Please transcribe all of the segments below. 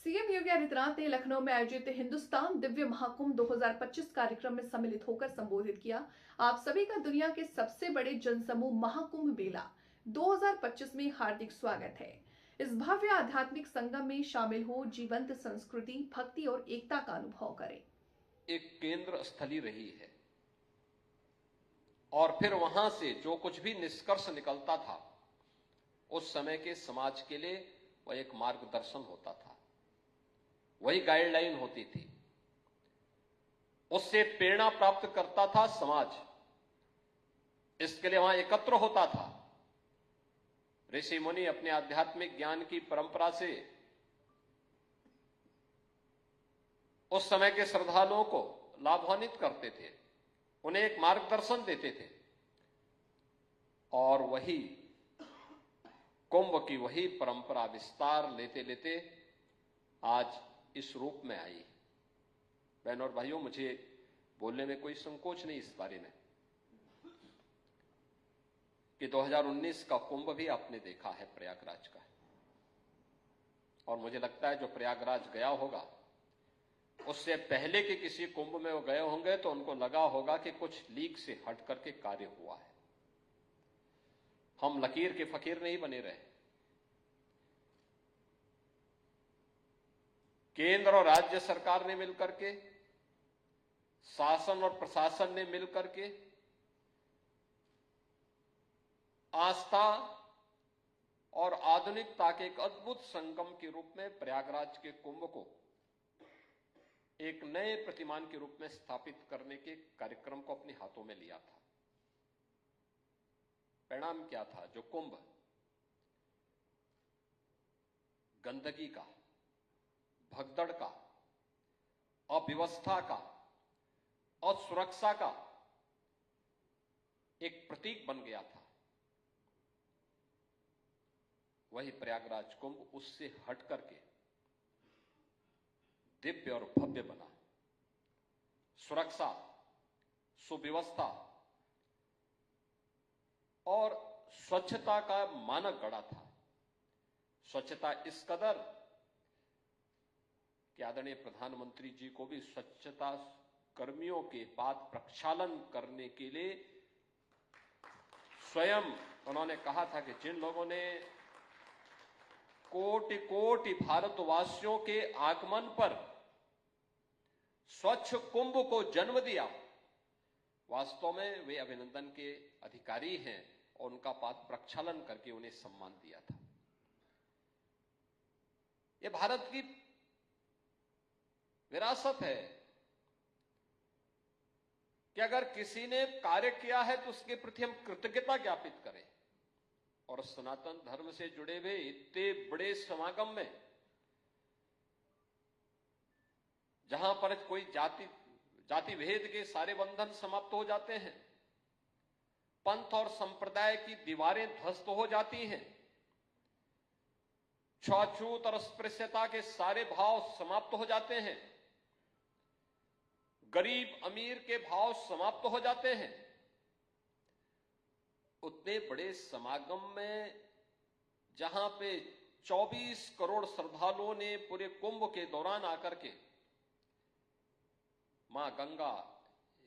CM Yogi Adityanath ने लखनऊ में आयोजित हिंदुस्तान दिव्य महाकुंभ 2025 कार्यक्रम में सम्मिलित होकर संबोधित किया। आप सभी का दुनिया के सबसे बड़े जनसमूह महाकुंभ मेला 2025 में हार्दिक स्वागत है। इस भव्य आध्यात्मिक संगम में शामिल हो, जीवंत संस्कृति, भक्ति और एकता का अनुभव करें। एक केंद्र स्थली रही है और फिर वहां से जो कुछ भी निष्कर्ष निकलता था उस समय के समाज के लिए वह एक मार्गदर्शन होता था, वही गाइडलाइन होती थी। उससे प्रेरणा प्राप्त करता था समाज, इसके लिए वहां एकत्र होता था। ऋषि मुनि अपने आध्यात्मिक ज्ञान की परंपरा से उस समय के श्रद्धालुओं को लाभान्वित करते थे, उन्हें एक मार्गदर्शन देते थे और वही कुंभ की वही परंपरा विस्तार लेते लेते आज इस रूप में आई। बहनों और भाइयों, मुझे बोलने में कोई संकोच नहीं इस बारे में कि 2019 का कुंभ भी आपने देखा है प्रयागराज का, और मुझे लगता है जो प्रयागराज गया होगा उससे पहले के किसी कुंभ में वो गए होंगे तो उनको लगा होगा कि कुछ लीक से हट करके कार्य हुआ है। हम लकीर के फकीर नहीं बने रहे। केंद्र और राज्य सरकार ने मिलकर के, शासन और प्रशासन ने मिलकर के आस्था और आधुनिकता के एक अद्भुत संगम के रूप में प्रयागराज के कुंभ को एक नए प्रतिमान के रूप में स्थापित करने के कार्यक्रम को अपने हाथों में लिया था। परिणाम क्या था? जो कुंभ गंदगी का, भगदड़ का, अव्यवस्था का, असुरक्षा का एक प्रतीक बन गया था, वही प्रयागराज कुंभ उससे हट करके दिव्य और भव्य बना। सुरक्षा, सुव्यवस्था और स्वच्छता का मानक गढ़ा था। स्वच्छता इस कदर कि आदरणीय प्रधानमंत्री जी को भी स्वच्छता कर्मियों के बाद प्रक्षालन करने के लिए स्वयं उन्होंने कहा था कि जिन लोगों ने कोटि कोटि भारतवासियों के आगमन पर स्वच्छ कुंभ को जन्म दिया, वास्तव में वे अभिनंदन के अधिकारी हैं और उनका पाद प्रक्षालन करके उन्हें सम्मान दिया था। यह भारत की विरासत है कि अगर किसी ने कार्य किया है तो उसके प्रति हम कृतज्ञता ज्ञापित करें। और सनातन धर्म से जुड़े हुए इतने बड़े समागम में, जहां पर कोई जाति भेद के सारे बंधन समाप्त हो जाते हैं, पंथ और संप्रदाय की दीवारें ध्वस्त हो जाती हैं, छूआछूत और अस्पृश्यता के सारे भाव समाप्त हो जाते हैं, गरीब अमीर के भाव समाप्त हो जाते हैं, उतने बड़े समागम में जहां पे 24 करोड़ श्रद्धालुओं ने पूरे कुंभ के दौरान आकर के मां गंगा,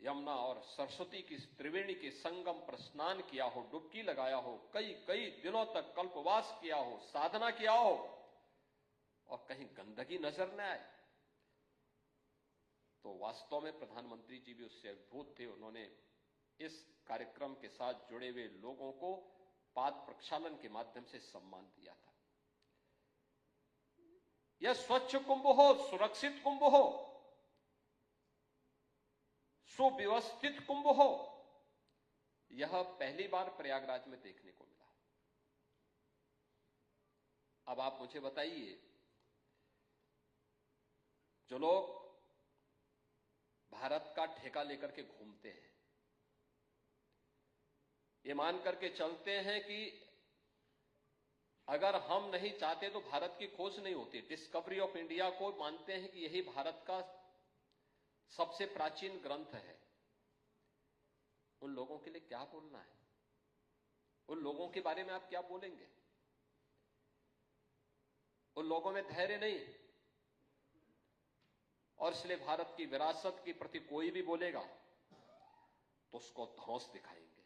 यमुना और सरस्वती की त्रिवेणी के संगम पर स्नान किया हो, डुबकी लगाया हो, कई कई दिनों तक कल्पवास किया हो, साधना किया हो और कहीं गंदगी नजर न आए, तो वास्तव में प्रधानमंत्री जी भी उससे अद्भुत थे। उन्होंने इस कार्यक्रम के साथ जुड़े हुए लोगों को पाद प्रक्षालन के माध्यम से सम्मान दिया था। यह स्वच्छ कुंभ हो, सुरक्षित कुंभ हो, सुव्यवस्थित कुंभ हो, यह पहली बार प्रयागराज में देखने को मिला। अब आप मुझे बताइए, जो लोग भारत का ठेका लेकर के घूमते हैं, ये मान करके चलते हैं कि अगर हम नहीं चाहते तो भारत की खोज नहीं होती, डिस्कवरी ऑफ इंडिया को मानते हैं कि यही भारत का सबसे प्राचीन ग्रंथ है, उन लोगों के लिए क्या बोलना है? उन लोगों के बारे में आप क्या बोलेंगे? उन लोगों में धैर्य नहीं, और इसलिए भारत की विरासत के प्रति कोई भी बोलेगा तो उसको धौंस दिखाएंगे।